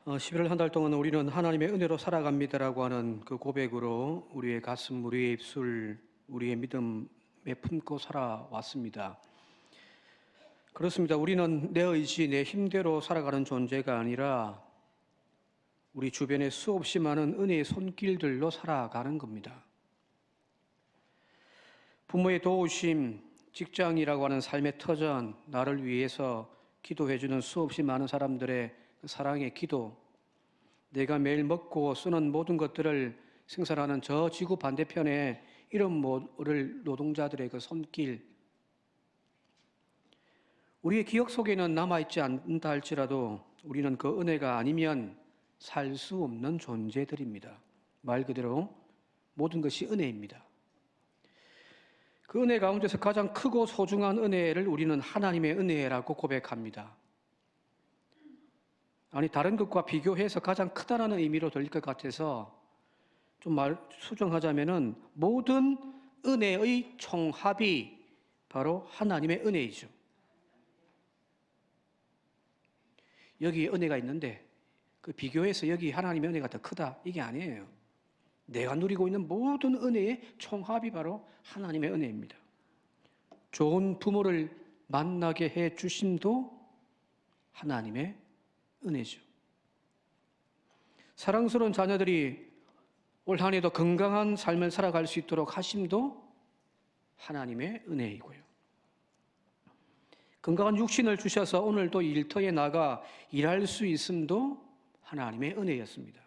11월 한 달 동안 우리는 하나님의 은혜로 살아갑니다라고 하는 그 고백으로 우리의 가슴, 우리의 입술, 우리의 믿음에 품고 살아왔습니다. 그렇습니다. 우리는 내 의지, 내 힘대로 살아가는 존재가 아니라 우리 주변에 수없이 많은 은혜의 손길들로 살아가는 겁니다. 부모의 도우심, 직장이라고 하는 삶의 터전, 나를 위해서 기도해주는 수없이 많은 사람들의 사랑의 기도, 내가 매일 먹고 쓰는 모든 것들을 생산하는 저 지구 반대편에 이름 모를 노동자들의 그 손길, 우리의 기억 속에는 남아있지 않다 할지라도 우리는 그 은혜가 아니면 살 수 없는 존재들입니다. 말 그대로 모든 것이 은혜입니다. 그 은혜 가운데서 가장 크고 소중한 은혜를 우리는 하나님의 은혜라고 고백합니다. 아니, 다른 것과 비교해서 가장 크다라는 의미로 들릴 것 같아서 좀 수정하자면은 모든 은혜의 총합이 바로 하나님의 은혜이죠. 여기 은혜가 있는데 그 비교해서 여기 하나님의 은혜가 더 크다, 이게 아니에요. 내가 누리고 있는 모든 은혜의 총합이 바로 하나님의 은혜입니다. 좋은 부모를 만나게 해 주심도 하나님의 은혜죠. 사랑스러운 자녀들이 올 한 해도 건강한 삶을 살아갈 수 있도록 하심도 하나님의 은혜이고요. 건강한 육신을 주셔서 오늘도 일터에 나가 일할 수 있음도 하나님의 은혜였습니다.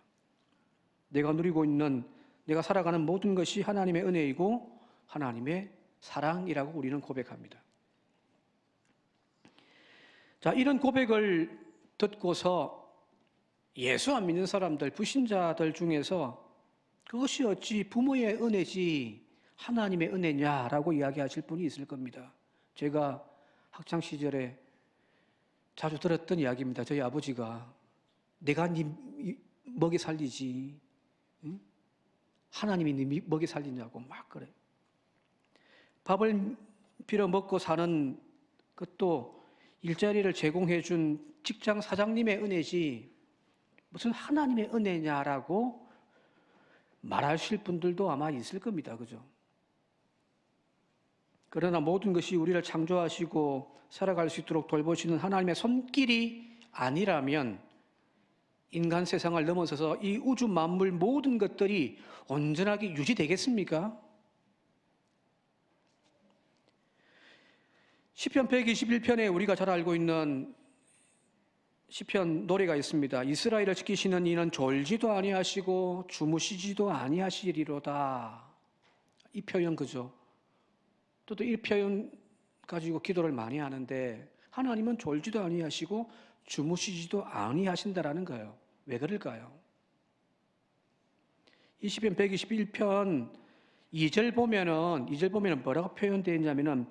내가 누리고 있는, 내가 살아가는 모든 것이 하나님의 은혜이고 하나님의 사랑이라고 우리는 고백합니다. 자, 이런 고백을 듣고서 예수 안 믿는 사람들, 불신자들 중에서 그것이 어찌 부모의 은혜지 하나님의 은혜냐라고 이야기하실 분이 있을 겁니다. 제가 학창시절에 자주 들었던 이야기입니다. 저희 아버지가 내가 네 먹이 살리지, 응? 하나님이 네 먹이 살리냐고 막 그래. 밥을 빌어 먹고 사는 것도 일자리를 제공해 준 직장 사장님의 은혜지 무슨 하나님의 은혜냐라고 말하실 분들도 아마 있을 겁니다. 그죠? 그러나 모든 것이 우리를 창조하시고 살아갈 수 있도록 돌보시는 하나님의 손길이 아니라면 인간 세상을 넘어서서 이 우주 만물 모든 것들이 온전하게 유지되겠습니까? 시편 121편에 우리가 잘 알고 있는 시편 노래가 있습니다. 이스라엘을 지키시는 이는 졸지도 아니하시고 주무시지도 아니하시리로다. 이 표현 그죠? 또 이 표현 가지고 기도를 많이 하는데 하나님은 졸지도 아니하시고 주무시지도 아니하신다라는 거예요. 왜 그럴까요? 이 시편 121편 2절 보면은 뭐라고 표현되어 있냐면은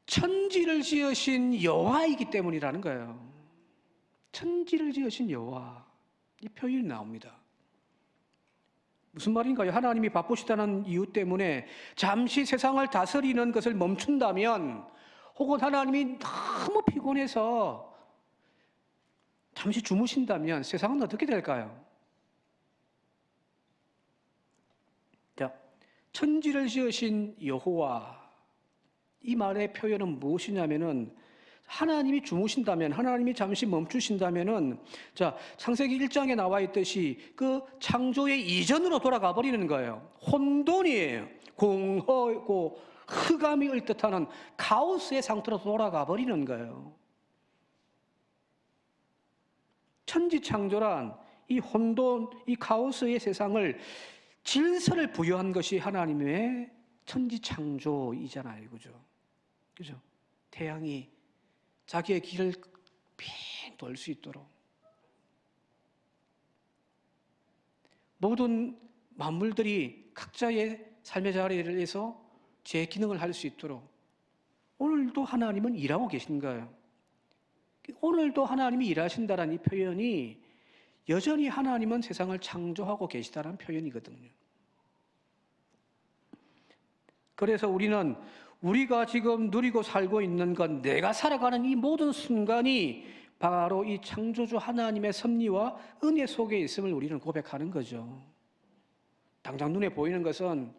천지를 지으신 여호와이기 때문이라는 거예요. 천지를 지으신 여호와, 이 표현이 나옵니다. 무슨 말인가요? 하나님이 바쁘시다는 이유 때문에 잠시 세상을 다스리는 것을 멈춘다면, 혹은 하나님이 너무 피곤해서 잠시 주무신다면 세상은 어떻게 될까요? 자, 천지를 지으신 여호와, 이 말의 표현은 무엇이냐면은 하나님이 주무신다면, 하나님이 잠시 멈추신다면은, 자, 창세기 1장에 나와 있듯이 그 창조의 이전으로 돌아가 버리는 거예요. 혼돈이에요. 공허고 흑암을 뜻하는 카오스의 상태로 돌아가 버리는 거예요. 천지 창조란 이 혼돈, 이 카오스의 세상을 질서를 부여한 것이 하나님의 천지 창조이잖아요. 그죠? 그죠? 태양이 자기의 길을 빙 돌 수 있도록, 모든 만물들이 각자의 삶의 자리에서 제 기능을 할 수 있도록 오늘도 하나님은 일하고 계신 거예요. 오늘도 하나님이 일하신다는 이 표현이 여전히 하나님은 세상을 창조하고 계시다는 표현이거든요. 그래서 우리가 지금 누리고 살고 있는 건, 내가 살아가는 이 모든 순간이 바로 이 창조주 하나님의 섭리와 은혜 속에 있음을 우리는 고백하는 거죠. 당장 눈에 보이는 것은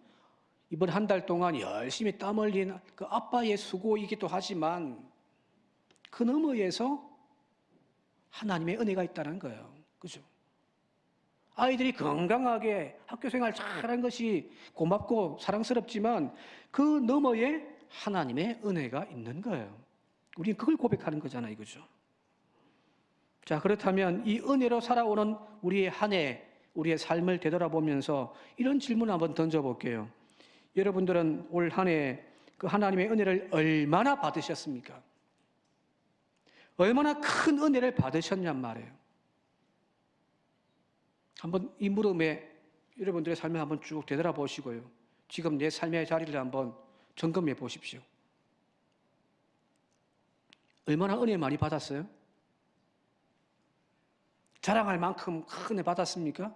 이번 한 달 동안 열심히 땀 흘린 그 아빠의 수고이기도 하지만 그 너머에서 하나님의 은혜가 있다는 거예요. 그죠? 아이들이 건강하게 학교 생활 잘한 것이 고맙고 사랑스럽지만 그 너머에 하나님의 은혜가 있는 거예요. 우리는 그걸 고백하는 거잖아요. 그죠? 자, 그렇다면 이 은혜로 살아오는 우리의 한 해, 우리의 삶을 되돌아보면서 이런 질문 한번 던져볼게요. 여러분들은 올 한 해 그 하나님의 은혜를 얼마나 받으셨습니까? 얼마나 큰 은혜를 받으셨냔 말이에요. 한번 이 물음에 여러분들의 삶을 한번 쭉 되돌아보시고요. 지금 내 삶의 자리를 한번 점검해 보십시오. 얼마나 은혜 많이 받았어요? 자랑할 만큼 큰 은혜 받았습니까?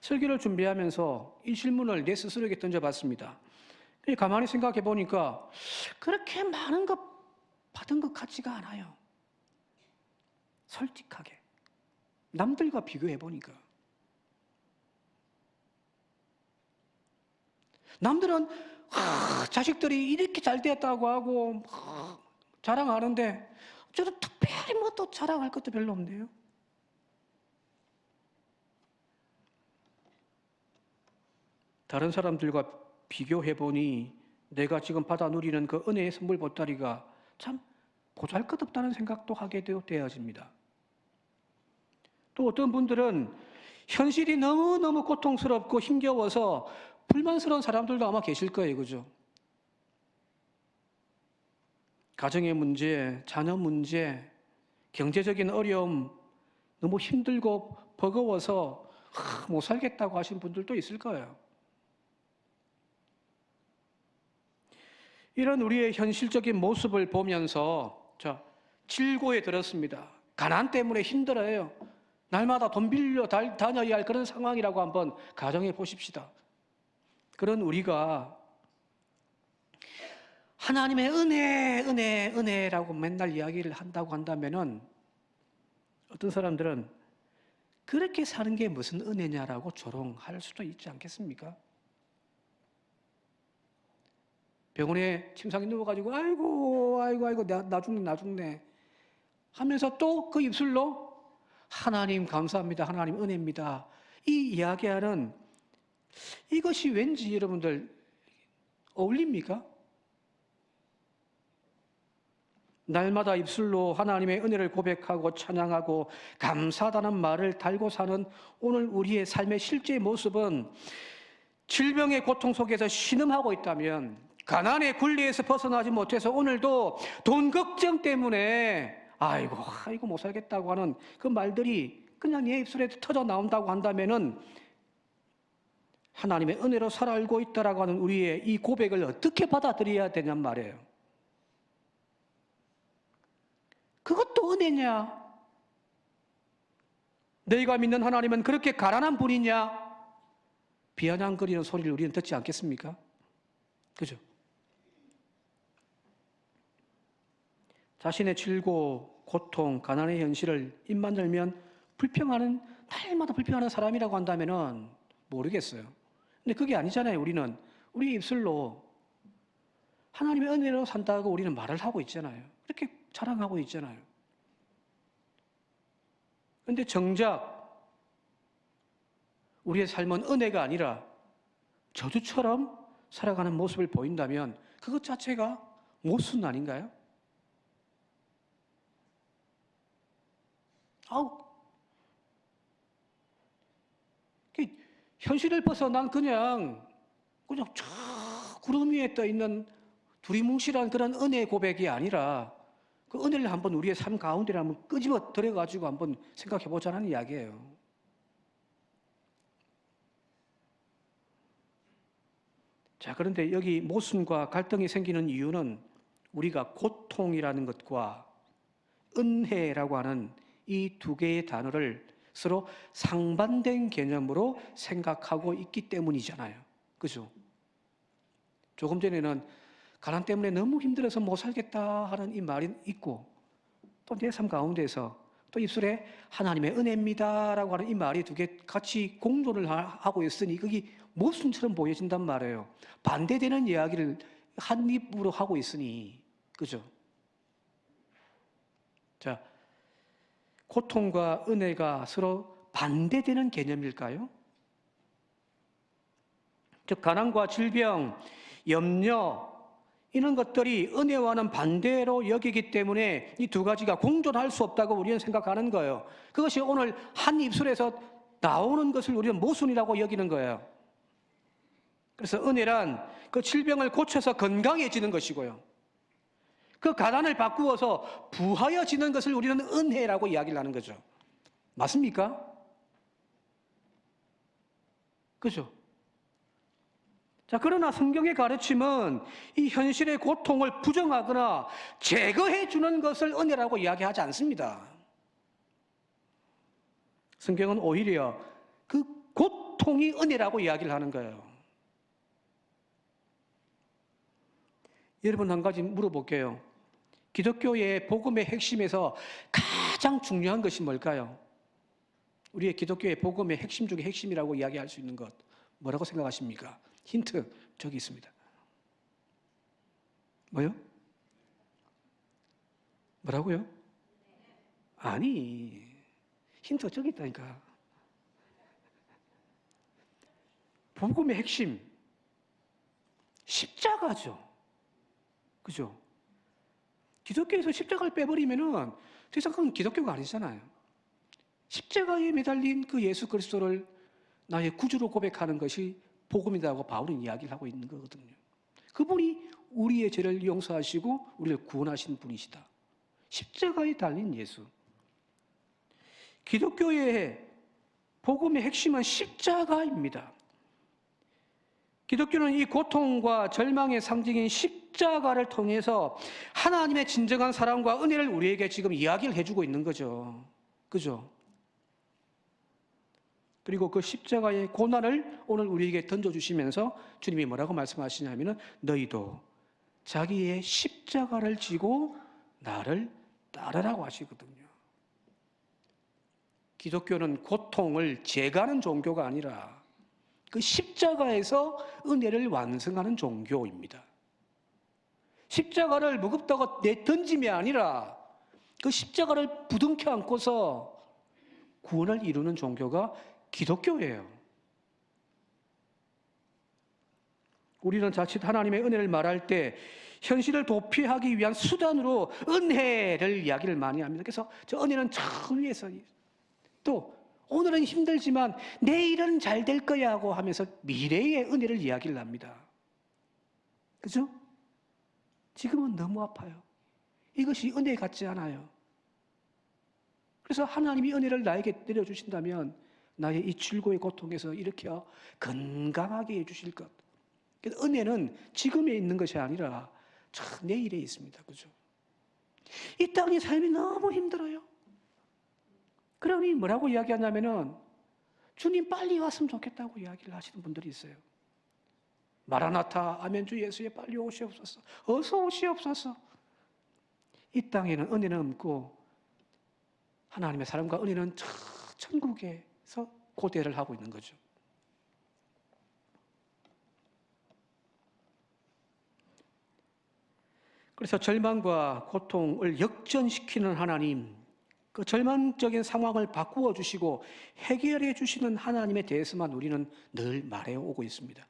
설교를 준비하면서 이 질문을 내 스스로에게 던져봤습니다. 가만히 생각해 보니까 그렇게 많은 것 받은 것 같지가 않아요. 솔직하게. 남들과 비교해 보니까. 남들은 자식들이 이렇게 잘 되었다고 하고 자랑하는데 저는 특별히 뭐 또 자랑할 것도 별로 없네요. 다른 사람들과 비교해 보니 내가 지금 받아 누리는 그 은혜의 선물 보따리가 참 보잘것없다는 생각도 하게 되어집니다. 또 어떤 분들은 현실이 너무너무 고통스럽고 힘겨워서 불만스러운 사람들도 아마 계실 거예요. 그죠? 가정의 문제, 자녀 문제, 경제적인 어려움, 너무 힘들고 버거워서 못 살겠다고 하신 분들도 있을 거예요. 이런 우리의 현실적인 모습을 보면서 질고에 들었습니다. 가난 때문에 힘들어요. 날마다 돈 빌려 다녀야 할 그런 상황이라고 한번 가정해 보십시다. 그런 우리가 하나님의 은혜라고 맨날 이야기를 한다고 한다면은 어떤 사람들은 그렇게 사는 게 무슨 은혜냐라고 조롱할 수도 있지 않겠습니까? 병원에 침상에 누워가지고 아이고 나 죽네 하면서 또 그 입술로 하나님 감사합니다. 하나님 은혜입니다. 이 이야기하는 이것이 왠지 여러분들 어울립니까? 날마다 입술로 하나님의 은혜를 고백하고 찬양하고 감사하다는 말을 달고 사는 오늘 우리의 삶의 실제 모습은 질병의 고통 속에서 신음하고 있다면, 가난의 굴레에서 벗어나지 못해서 오늘도 돈 걱정 때문에 아이고 못 살겠다고 하는 그 말들이 그냥 내 입술에 터져 나온다고 한다면은 하나님의 은혜로 살아알고 있다라고 하는 우리의 이 고백을 어떻게 받아들여야 되냔 말이에요. 그것도 은혜냐? 너희가 믿는 하나님은 그렇게 가난한 분이냐? 비아냥거리는 소리를 우리는 듣지 않겠습니까? 그죠? 자신의 질고, 고통, 가난의 현실을 입만 열면 날마다 불평하는 사람이라고 한다면은 모르겠어요. 근데 그게 아니잖아요. 우리 입술로 하나님의 은혜로 산다고 우리는 말을 하고 있잖아요. 그렇게 자랑하고 있잖아요. 그런데 정작 우리의 삶은 은혜가 아니라 저주처럼 살아가는 모습을 보인다면 그것 자체가 모순 아닌가요? 현실을 벗어난 그냥 쫙 구름 위에 떠 있는 두리뭉실한 그런 은혜의 고백이 아니라 그 은혜를 한번 우리의 삶 가운데 한번 끄집어 들여가지고 한번 생각해 보자는 이야기예요. 자, 그런데 여기 모순과 갈등이 생기는 이유는 우리가 고통이라는 것과 은혜라고 하는 이 두 개의 단어를 서로 상반된 개념으로 생각하고 있기 때문이잖아요. 그죠? 조금 전에는 가난 때문에 너무 힘들어서 못 살겠다 하는 이 말이 있고, 또 내 삶 가운데서 또 입술에 하나님의 은혜입니다라고 하는 이 말이 두 개 같이 공존을 하고 있으니 그게 모순처럼 보여진단 말이에요. 반대되는 이야기를 한 입으로 하고 있으니, 그죠? 자, 고통과 은혜가 서로 반대되는 개념일까요? 즉, 가난과 질병, 염려, 이런 것들이 은혜와는 반대로 여기기 때문에 이 두 가지가 공존할 수 없다고 우리는 생각하는 거예요. 그것이 오늘 한 입술에서 나오는 것을 우리는 모순이라고 여기는 거예요. 그래서 은혜란 그 질병을 고쳐서 건강해지는 것이고요. 그 가난을 바꾸어서 부하여지는 것을 우리는 은혜라고 이야기를 하는 거죠. 맞습니까? 그죠? 자, 그러나 성경의 가르침은 이 현실의 고통을 부정하거나 제거해 주는 것을 은혜라고 이야기하지 않습니다. 성경은 오히려 그 고통이 은혜라고 이야기를 하는 거예요. 여러분, 한 가지 물어볼게요. 기독교의 복음의 핵심에서 가장 중요한 것이 뭘까요? 우리의 기독교의 복음의 핵심 중에 핵심이라고 이야기할 수 있는 것, 뭐라고 생각하십니까? 힌트, 저기 있습니다. 뭐요? 뭐라고요? 아니, 힌트 저기 있다니까. 복음의 핵심, 십자가죠. 그죠? 기독교에서 십자가를 빼버리면은 더 이상 그건 기독교가 아니잖아요. 십자가에 매달린 그 예수 그리스도를 나의 구주로 고백하는 것이 복음이라고 바울은 이야기를 하고 있는 거거든요. 그분이 우리의 죄를 용서하시고 우리를 구원하신 분이시다. 십자가에 달린 예수. 기독교의 복음의 핵심은 십자가입니다. 기독교는 이 고통과 절망의 상징인 십자가를 통해서 하나님의 진정한 사랑과 은혜를 우리에게 지금 이야기를 해주고 있는 거죠. 그죠? 그리고 그 십자가의 고난을 오늘 우리에게 던져주시면서 주님이 뭐라고 말씀하시냐면 너희도 자기의 십자가를 지고 나를 따르라고 하시거든요. 기독교는 고통을 제거하는 종교가 아니라 그 십자가에서 은혜를 완성하는 종교입니다. 십자가를 무겁다고 내던짐이 아니라 그 십자가를 부둥켜 안고서 구원을 이루는 종교가 기독교예요. 우리는 자칫 하나님의 은혜를 말할 때 현실을 도피하기 위한 수단으로 은혜를 이야기를 많이 합니다. 그래서 저 은혜는 저 위에서 또 오늘은 힘들지만 내일은 잘 될 거야 하고 하면서 미래의 은혜를 이야기를 합니다. 그죠? 지금은 너무 아파요. 이것이 은혜 같지 않아요. 그래서 하나님이 은혜를 나에게 내려주신다면 나의 이 질고의 고통에서 일으켜 건강하게 해주실 것. 은혜는 지금에 있는 것이 아니라 저 내일에 있습니다. 그죠? 이 땅의 삶이 너무 힘들어요. 그러니 뭐라고 이야기하냐면은 주님 빨리 왔으면 좋겠다고 이야기를 하시는 분들이 있어요. 마라나타 아멘 주 예수에 빨리 오시옵소서. 어서 오시옵소서. 이 땅에는 은혜는 없고 하나님의 사랑과 은혜는 저 천국에서 고대를 하고 있는 거죠. 그래서 절망과 고통을 역전시키는 하나님, 그 절망적인 상황을 바꾸어 주시고 해결해 주시는 하나님에 대해서만 우리는 늘 말해 오고 있습니다.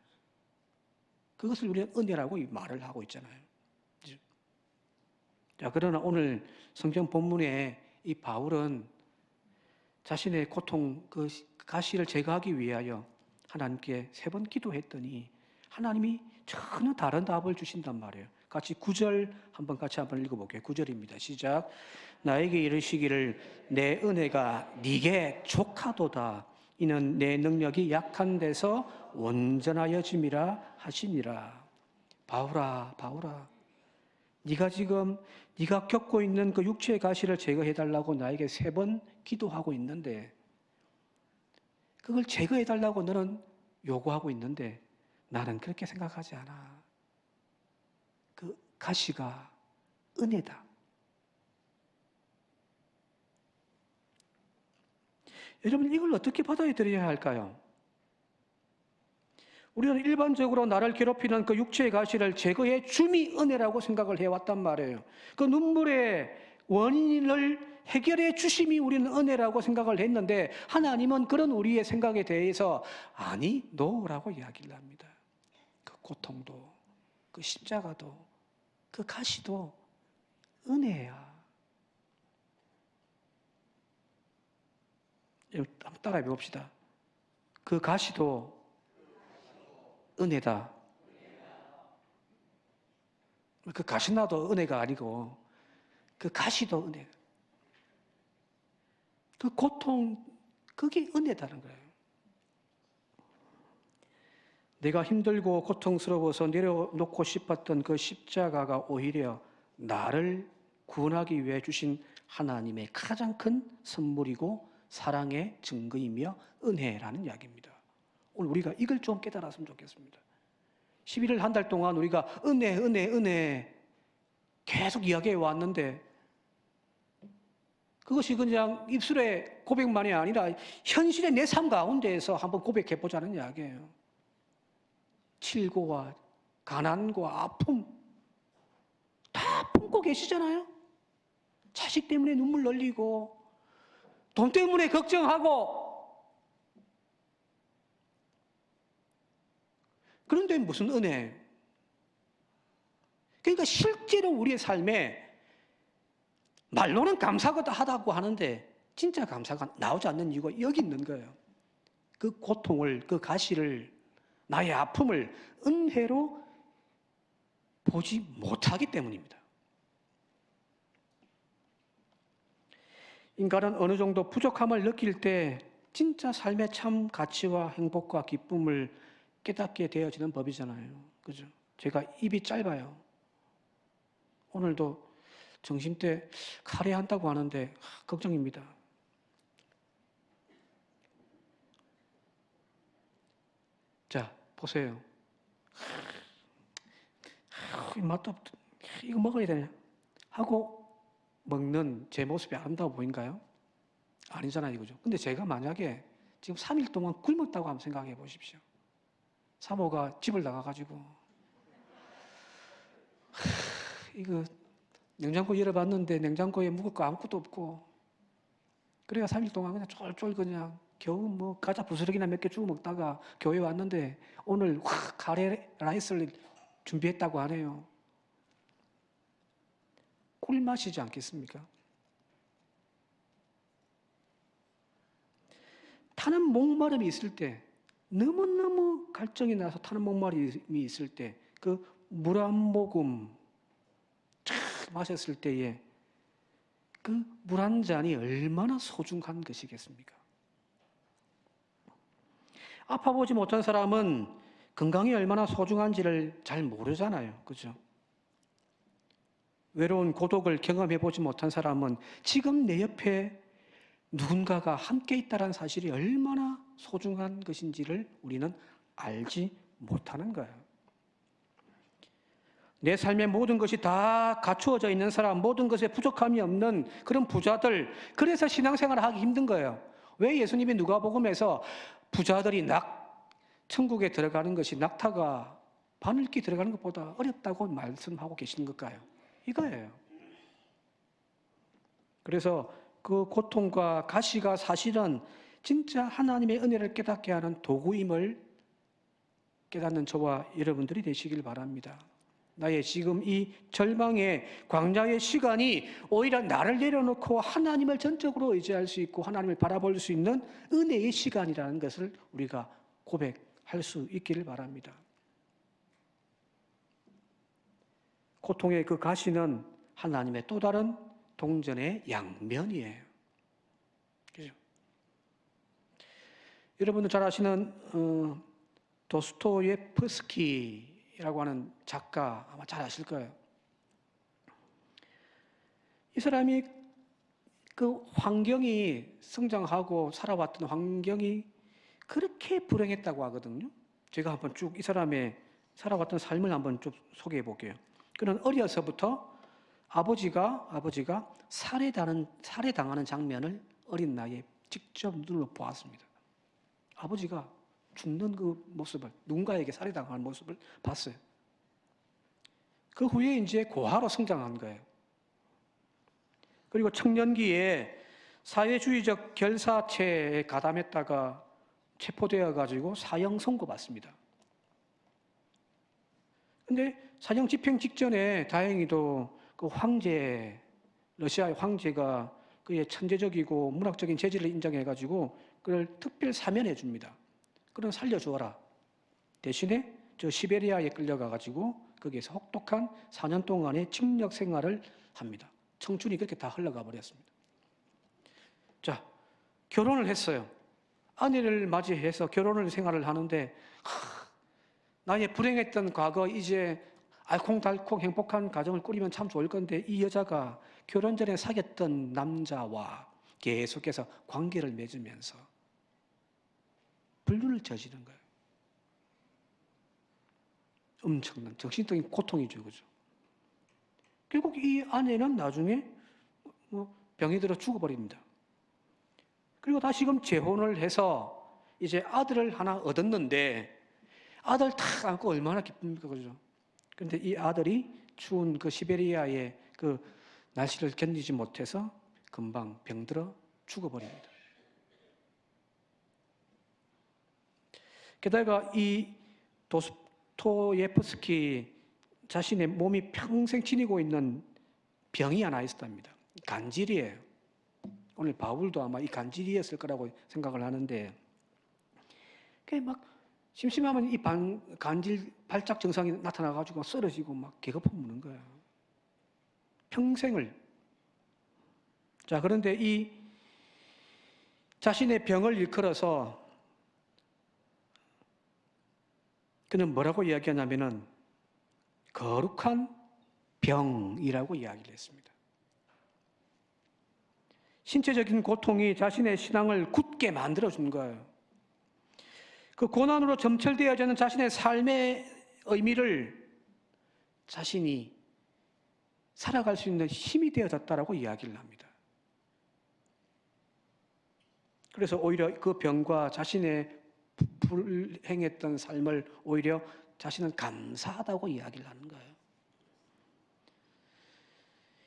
그것을 우리는 은혜라고 말을 하고 있잖아요. 자, 그러나 오늘 성경 본문에 이 바울은 자신의 고통, 그 가시를 제거하기 위하여 하나님께 3번 기도했더니 하나님이 전혀 다른 답을 주신단 말이에요. 같이 9절 같이 한번 읽어볼게요. 9절입니다. 시작. 나에게 이르시기를 내 은혜가 네게 족하도다. 이는 내 능력이 약한 데서 온전하여짐이라 하시니라. 바울아, 네가 지금 네가 겪고 있는 그 육체의 가시를 제거해달라고 나에게 3번 기도하고 있는데 그걸 제거해달라고 너는 요구하고 있는데 나는 그렇게 생각하지 않아. 그 가시가 은혜다. 여러분, 이걸 어떻게 받아들여야 할까요? 우리는 일반적으로 나를 괴롭히는 그 육체의 가시를 제거해 줌이 은혜라고 생각을 해왔단 말이에요. 그 눈물의 원인을 해결해 주심이 우리는 은혜라고 생각을 했는데, 하나님은 그런 우리의 생각에 대해서 아니, 노라고 이야기를 합니다. 그 고통도, 그 십자가도, 그 가시도 은혜야. 한번 따라해 봅시다. 그 가시도 은혜다. 그 가시나도 은혜가 아니고 그 가시도 은혜. 그 고통, 그게 은혜다는 거예요. 내가 힘들고 고통스러워서 내려놓고 싶었던 그 십자가가 오히려 나를 구원하기 위해 주신 하나님의 가장 큰 선물이고 사랑의 증거이며 은혜라는 이야기입니다. 오늘 우리가 이걸 좀 깨달았으면 좋겠습니다. 11월 한 달 동안 우리가 은혜 계속 이야기해 왔는데, 그것이 그냥 입술의 고백만이 아니라 현실의 내 삶 가운데에서 한번 고백해 보자는 이야기예요. 칠고와 가난과 아픔 다 품고 계시잖아요. 자식 때문에 눈물 흘리고 돈 때문에 걱정하고, 그런데 무슨 은혜? 그러니까 실제로 우리의 삶에 말로는 감사하다고 하는데 진짜 감사가 나오지 않는 이유가 여기 있는 거예요. 그 고통을, 그 가시를, 나의 아픔을 은혜로 보지 못하기 때문입니다. 인간은 어느 정도 부족함을 느낄 때 진짜 삶의 참 가치와 행복과 기쁨을 깨닫게 되어지는 법이잖아요. 그죠? 제가 입이 짧아요. 오늘도 점심때 카레 한다고 하는데 걱정입니다. 자, 보세요. 맛도 없, 이거 먹어야 되냐? 하고 먹는 제 모습이 아름다워 보인가요? 아니잖아요, 그죠? 근데 제가 만약에 지금 3일 동안 굶었다고 한번 생각해 보십시오. 사모가 집을 나가가지고 이거 냉장고 열어봤는데 냉장고에 먹을 거 아무것도 없고, 그래야 3일 동안 그냥 쫄쫄 그냥 겨우 뭐 과자 부스러기나 몇 개 주워 먹다가 교회 왔는데 오늘 카레 라이스를 준비했다고 하네요. 꿀맛이지 않겠습니까? 타는 목마름이 있을 때, 너무너무 갈증이 나서 타는 목마름이 있을 때, 그 물 한 모금 마셨을 때에 그 물 한 잔이 얼마나 소중한 것이겠습니까? 아파보지 못한 사람은 건강이 얼마나 소중한지를 잘 모르잖아요. 그죠? 외로운 고독을 경험해보지 못한 사람은 지금 내 옆에 누군가가 함께 있다는 사실이 얼마나 소중한 것인지를 우리는 알지 못하는 거예요. 내 삶의 모든 것이 다 갖추어져 있는 사람, 모든 것에 부족함이 없는 그런 부자들, 그래서 신앙생활을 하기 힘든 거예요. 왜 예수님이 누가복음에서 부자들이 천국에 들어가는 것이 낙타가 바늘기 들어가는 것보다 어렵다고 말씀하고 계시는 걸까요? 이거예요. 그래서 그 고통과 가시가 사실은 진짜 하나님의 은혜를 깨닫게 하는 도구임을 깨닫는 저와 여러분들이 되시길 바랍니다. 나의 지금 이 절망의 광야의 시간이 오히려 나를 내려놓고 하나님을 전적으로 의지할 수 있고 하나님을 바라볼 수 있는 은혜의 시간이라는 것을 우리가 고백할 수 있기를 바랍니다. 고통의 그 가시는 하나님의 또 다른 동전의 양면이에요. 그죠? 여러분들 잘 아시는 도스토예프스키라고 하는 작가 아마 잘 아실 거예요. 이 사람이 그 환경이 성장하고 살아왔던 환경이 그렇게 불행했다고 하거든요. 제가 한번 쭉 이 사람의 살아왔던 삶을 한번 쭉 소개해 볼게요. 그는 어려서부터 아버지가 살해당하는 장면을 어린 나이에 직접 눈으로 보았습니다. 아버지가 죽는 그 모습을, 누군가에게 살해당하는 모습을 봤어요. 그 후에 이제 고아로 성장한 거예요. 그리고 청년기에 사회주의적 결사체에 가담했다가 체포되어 가지고 사형 선고받습니다. 근데 사형 집행 직전에 다행히도 그 황제, 러시아의 황제가 그의 천재적이고 문학적인 재질을 인정해 가지고 그를 특별 사면해 줍니다. 그럼 살려주어라. 대신에 저 시베리아에 끌려가 가지고 거기에서 혹독한 4년 동안의 징역 생활을 합니다. 청춘이 그렇게 다 흘러가 버렸습니다. 자, 결혼을 했어요. 아내를 맞이해서 결혼을 생활을 하는데 나의 불행했던 과거 이제 알콩달콩 행복한 가정을 꾸리면 참 좋을 건데 이 여자가 결혼 전에 사귀었던 남자와 계속해서 관계를 맺으면서 불륜을 저지른 거예요. 엄청난 정신적인 고통이죠, 그죠? 결국 이 아내는 나중에 병이 들어 죽어버립니다. 그리고 다시금 재혼을 해서 이제 아들을 하나 얻었는데 아들 탁 안고 얼마나 기쁩니까, 그죠? 그런데 이 아들이 추운 그 시베리아의 그 날씨를 견디지 못해서 금방 병들어 죽어버립니다. 게다가 이 도스토예프스키 자신의 몸이 평생 지니고 있는 병이 하나 있었답니다. 간질이에요. 오늘 바울도 아마 이 간질이었을 거라고 생각을 하는데, 그게 막 심심하면 이 간질 발작 증상이 나타나가지고 쓰러지고 막 개거품 무는 거예요. 평생을. 자, 그런데 이 자신의 병을 일컬어서 그는 뭐라고 이야기하냐면은 거룩한 병이라고 이야기를 했습니다. 신체적인 고통이 자신의 신앙을 굳게 만들어준 거예요. 그 고난으로 점철되어져 있는 자신의 삶의 의미를 자신이 살아갈 수 있는 힘이 되어졌다라고 이야기를 합니다. 그래서 오히려 그 병과 자신의 불행했던 삶을 오히려 자신은 감사하다고 이야기를 하는 거예요.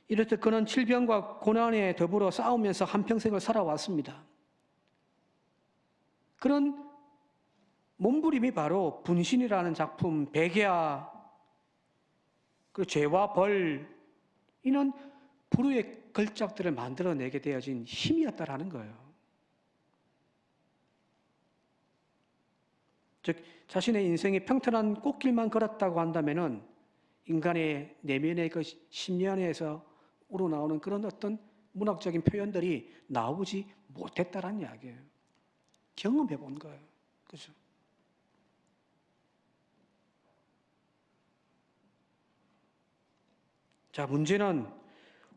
이렇듯 그는 질병과 고난에 더불어 싸우면서 한평생을 살아왔습니다. 그런 몸부림이 바로 분신이라는 작품, 백야, 그 죄와 벌, 이런 불후의 걸작들을 만들어내게 되어진 힘이었다라는 거예요. 즉, 자신의 인생이 평탄한 꽃길만 걸었다고 한다면은 인간의 내면의 그 심연에서 우러나오는 그런 어떤 문학적인 표현들이 나오지 못했다라는 이야기예요. 경험해 본 거예요. 그죠? 자, 문제는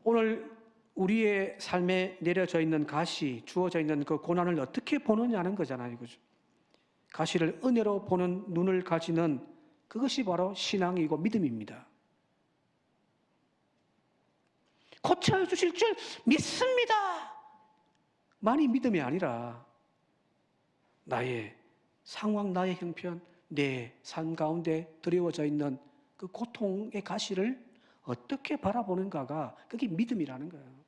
오늘 우리의 삶에 내려져 있는 가시, 주어져 있는 그 고난을 어떻게 보느냐는 거잖아요. 그죠? 가시를 은혜로 보는 눈을 가지는 그것이 바로 신앙이고 믿음입니다. 고쳐주실 줄 믿습니다. 만이 믿음이 아니라 나의 상황, 나의 형편, 내 삶 가운데 드리워져 있는 그 고통의 가시를 어떻게 바라보는가가 그게 믿음이라는 거예요.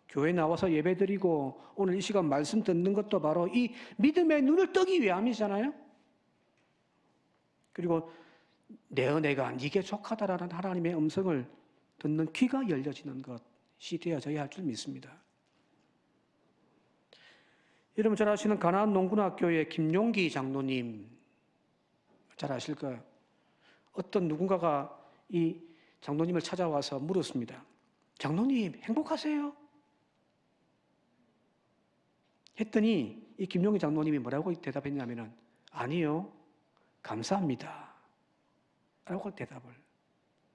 교회 나와서 예배드리고 오늘 이 시간 말씀 듣는 것도 바로 이 믿음의 눈을 뜨기 위함이잖아요. 그리고 내 은혜가 네게 족하다라는 하나님의 음성을 듣는 귀가 열려지는 것이 되어져야 할 줄 믿습니다. 여러분 잘 아시는 가나안 농군학교의 김용기 장로님 잘 아실 거예요. 어떤 누군가가 이 장로님을 찾아와서 물었습니다. 장로님 행복하세요? 했더니 이 김용기 장로님이 뭐라고 대답했냐면은 아니요, 감사합니다 라고 대답을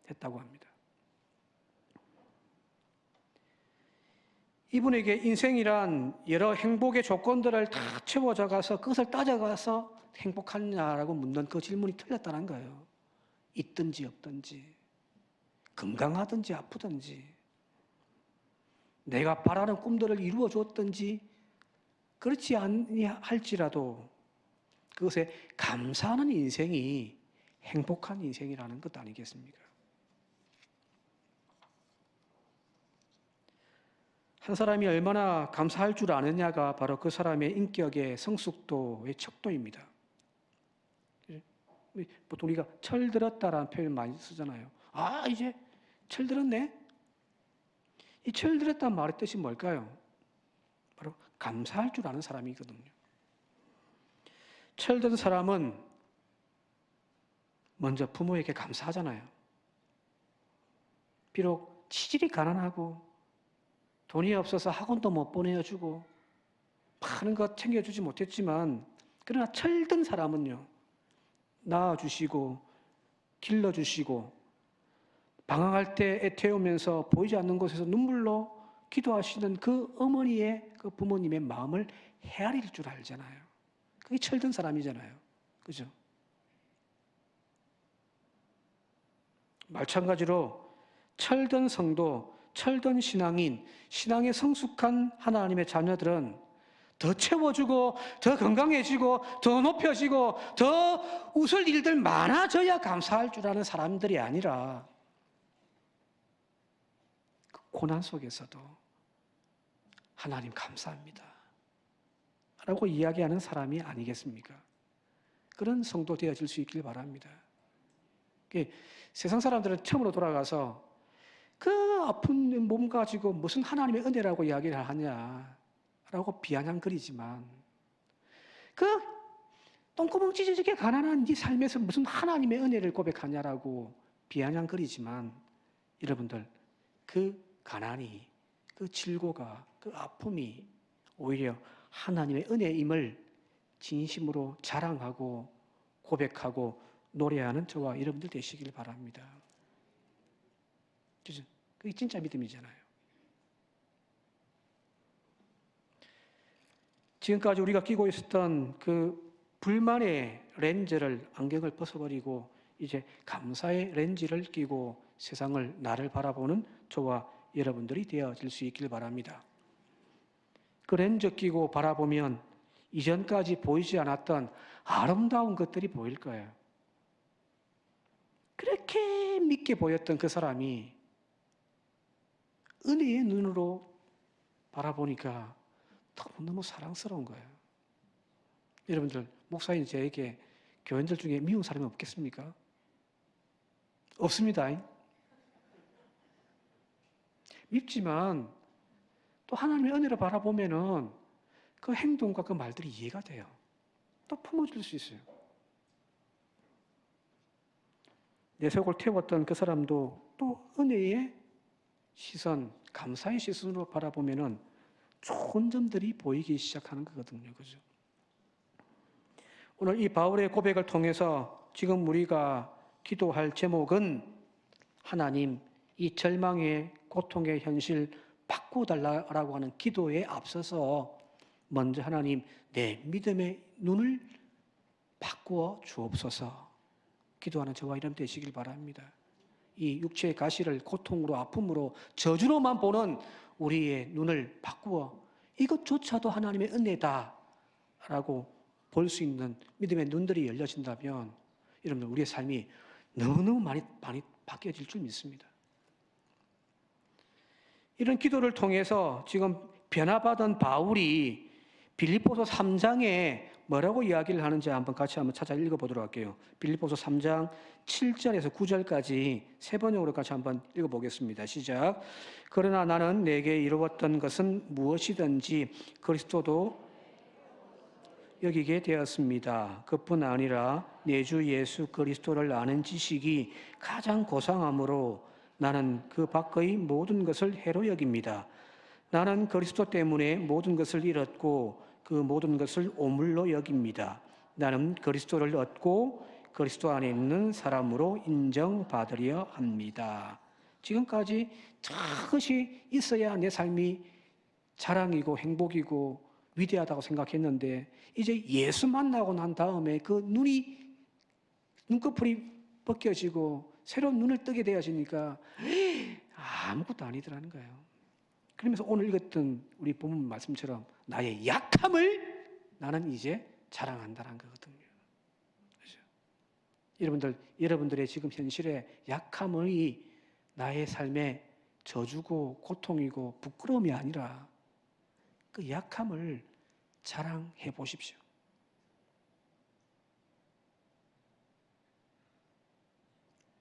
했다고 합니다. 이분에게 인생이란 여러 행복의 조건들을 다 채워져가서 그것을 따져가서 행복하냐라고 묻는 그 질문이 틀렸다는 거예요. 있든지 없든지, 건강하든지 아프든지, 내가 바라는 꿈들을 이루어 줬든지 그렇지 아니할지라도 그것에 감사하는 인생이 행복한 인생이라는 것 아니겠습니까? 한 사람이 얼마나 감사할 줄 아느냐가 바로 그 사람의 인격의 성숙도의 척도입니다. 보통 우리가 철들었다라는 표현 많이 쓰잖아요. 아, 이제 철들었네? 이 철들었다는 말의 뜻이 뭘까요? 바로 감사할 줄 아는 사람이거든요. 철든 사람은 먼저 부모에게 감사하잖아요. 비록 치질이 가난하고 돈이 없어서 학원도 못 보내주고 많은 것 챙겨주지 못했지만 그러나 철든 사람은요. 낳아주시고 길러주시고 방황할 때 애태우면서 보이지 않는 곳에서 눈물로 기도하시는 그 어머니의 그 부모님의 마음을 헤아릴 줄 알잖아요. 그게 철든 사람이잖아요. 그죠? 마찬가지로 철든 성도, 철든 신앙인, 신앙에 성숙한 하나님의 자녀들은 더 채워주고, 더 건강해지고, 더 높여지고, 더 웃을 일들 많아져야 감사할 줄 아는 사람들이 아니라 그 고난 속에서도 하나님 감사합니다 라고 이야기하는 사람이 아니겠습니까? 그런 성도 되어질 수 있길 바랍니다. 세상 사람들은 처음으로 돌아가서 그 아픈 몸 가지고 무슨 하나님의 은혜라고 이야기를 하냐라고 비아냥거리지만 그 똥구멍 찢어지게 가난한 네 삶에서 무슨 하나님의 은혜를 고백하냐라고 비아냥거리지만 여러분들 그 가난이 그 질고가 그 아픔이 오히려 하나님의 은혜임을 진심으로 자랑하고 고백하고 노래하는 저와 여러분들 되시길 바랍니다. 그죠? 그게 진짜 믿음이잖아요. 지금까지 우리가 끼고 있었던 그 불만의 렌즈를, 안경을 벗어버리고 이제 감사의 렌즈를 끼고 세상을, 나를 바라보는 저와 여러분들이 되어질 수 있길 바랍니다. 그 렌즈 끼고 바라보면 이전까지 보이지 않았던 아름다운 것들이 보일 거예요. 그렇게 믿게 보였던 그 사람이 은혜의 눈으로 바라보니까 너무너무 사랑스러운 거예요. 여러분들, 목사님 저에게 교인들 중에 미운 사람이 없겠습니까? 없습니다. 밉지만 또 하나님의 은혜로 바라보면은 그 행동과 그 말들이 이해가 돼요. 또 품어줄 수 있어요. 내 속을 태웠던 그 사람도 또 은혜의 시선, 감사의 시선으로 바라보면은 좋은 점들이 보이기 시작하는 거거든요. 그죠? 오늘 이 바울의 고백을 통해서 지금 우리가 기도할 제목은 하나님, 이 절망의 고통의 현실 바꾸달라고 하는 기도에 앞서서 먼저 하나님, 내 믿음의 눈을 바꾸어 주옵소서 기도하는 저와 여러분 되시길 바랍니다. 이 육체의 가시를 고통으로 아픔으로 저주로만 보는 우리의 눈을 바꾸어 이것조차도 하나님의 은혜다라고 볼 수 있는 믿음의 눈들이 열려진다면 여러분들 우리의 삶이 너무너무 많이 바뀌어질 줄 믿습니다. 이런 기도를 통해서 지금 변화받은 바울이 빌립보서 3장에 뭐라고 이야기를 하는지 같이 한번 찾아 읽어보도록 할게요. 빌립보서 3장 7절에서 9절까지 세 번역으로 같이 한번 읽어보겠습니다. 시작. 그러나 나는 내게 이루었던 것은 무엇이든지 그리스도도 여기게 되었습니다. 그뿐 아니라 내 주 예수 그리스도를 아는 지식이 가장 고상하므로 나는 그 밖의 모든 것을 해로 여깁니다. 나는 그리스도 때문에 모든 것을 잃었고 그 모든 것을 오물로 여깁니다. 나는 그리스도를 얻고 그리스도 안에 있는 사람으로 인정받으려 합니다. 지금까지 저것이 있어야 내 삶이 자랑이고 행복이고 위대하다고 생각했는데 이제 예수 만나고 난 다음에 그 눈꺼풀이 벗겨지고 새로운 눈을 뜨게 되어지니까 아무것도 아니더라는 거예요. 그러면서 오늘 읽었던 우리 본문 말씀처럼 나의 약함을 나는 이제 자랑한다는 거거든요. 그렇죠? 여러분들의 지금 현실의 약함이 나의 삶의 저주고 고통이고 부끄러움이 아니라 그 약함을 자랑해 보십시오.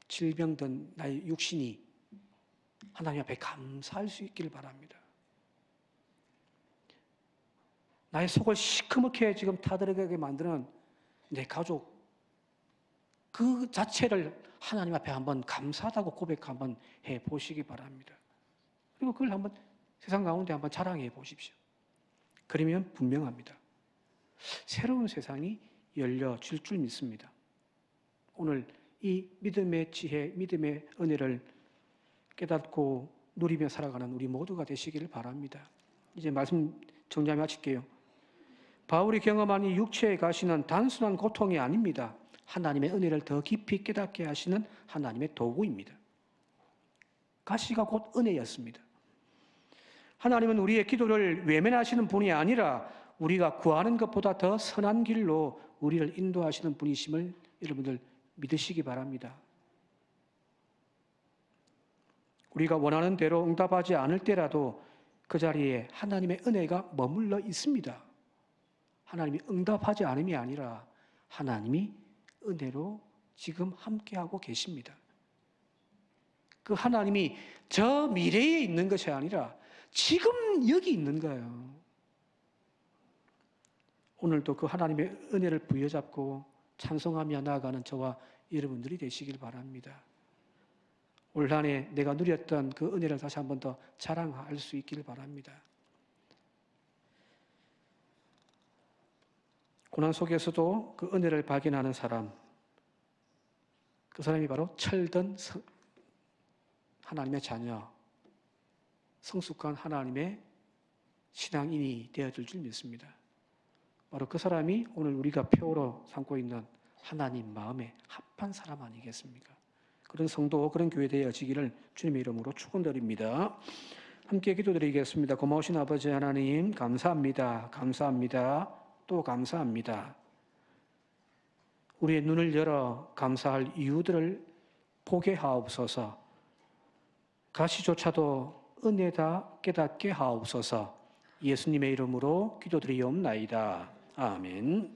질병든 나의 육신이 하나님 앞에 감사할 수 있기를 바랍니다. 나의 속을 시커멓게 지금 타들어가게 만드는 내 가족, 그 자체를 하나님 앞에 한번 감사하다고 고백 한번 해 보시기 바랍니다. 그리고 그걸 한번 세상 가운데 한번 자랑해 보십시오. 그러면 분명합니다. 새로운 세상이 열려질 줄 믿습니다. 오늘 이 믿음의 지혜, 믿음의 은혜를 깨닫고 누리며 살아가는 우리 모두가 되시기를 바랍니다. 이제 말씀 정리하며 마칠게요. 바울이 경험한 이 육체에 가시는 단순한 고통이 아닙니다. 하나님의 은혜를 더 깊이 깨닫게 하시는 하나님의 도구입니다. 가시가 곧 은혜였습니다. 하나님은 우리의 기도를 외면하시는 분이 아니라 우리가 구하는 것보다 더 선한 길로 우리를 인도하시는 분이심을 여러분들 믿으시기 바랍니다. 우리가 원하는 대로 응답하지 않을 때라도 그 자리에 하나님의 은혜가 머물러 있습니다. 하나님이 응답하지 않음이 아니라 하나님이 은혜로 지금 함께하고 계십니다. 그 하나님이 저 미래에 있는 것이 아니라 지금 여기 있는 거예요. 오늘도 그 하나님의 은혜를 부여잡고 찬송하며 나아가는 저와 여러분들이 되시길 바랍니다. 올 한 해 내가 누렸던 그 은혜를 다시 한 번 더 자랑할 수 있기를 바랍니다. 고난 속에서도 그 은혜를 발견하는 사람, 그 사람이 바로 철든 하나님의 자녀, 성숙한 하나님의 신앙인이 되어줄 줄 믿습니다. 바로 그 사람이 오늘 우리가 표로 삼고 있는 하나님 마음에 합한 사람 아니겠습니까? 그런 성도, 그런 교회 되어지기를 주님의 이름으로 축원드립니다. 함께 기도드리겠습니다. 고마우신 아버지 하나님, 감사합니다. 감사합니다. 또 감사합니다. 우리의 눈을 열어 감사할 이유들을 보게 하옵소서. 가시조차도 은혜다 깨닫게 하옵소서. 예수님의 이름으로 기도드리옵나이다. 아멘.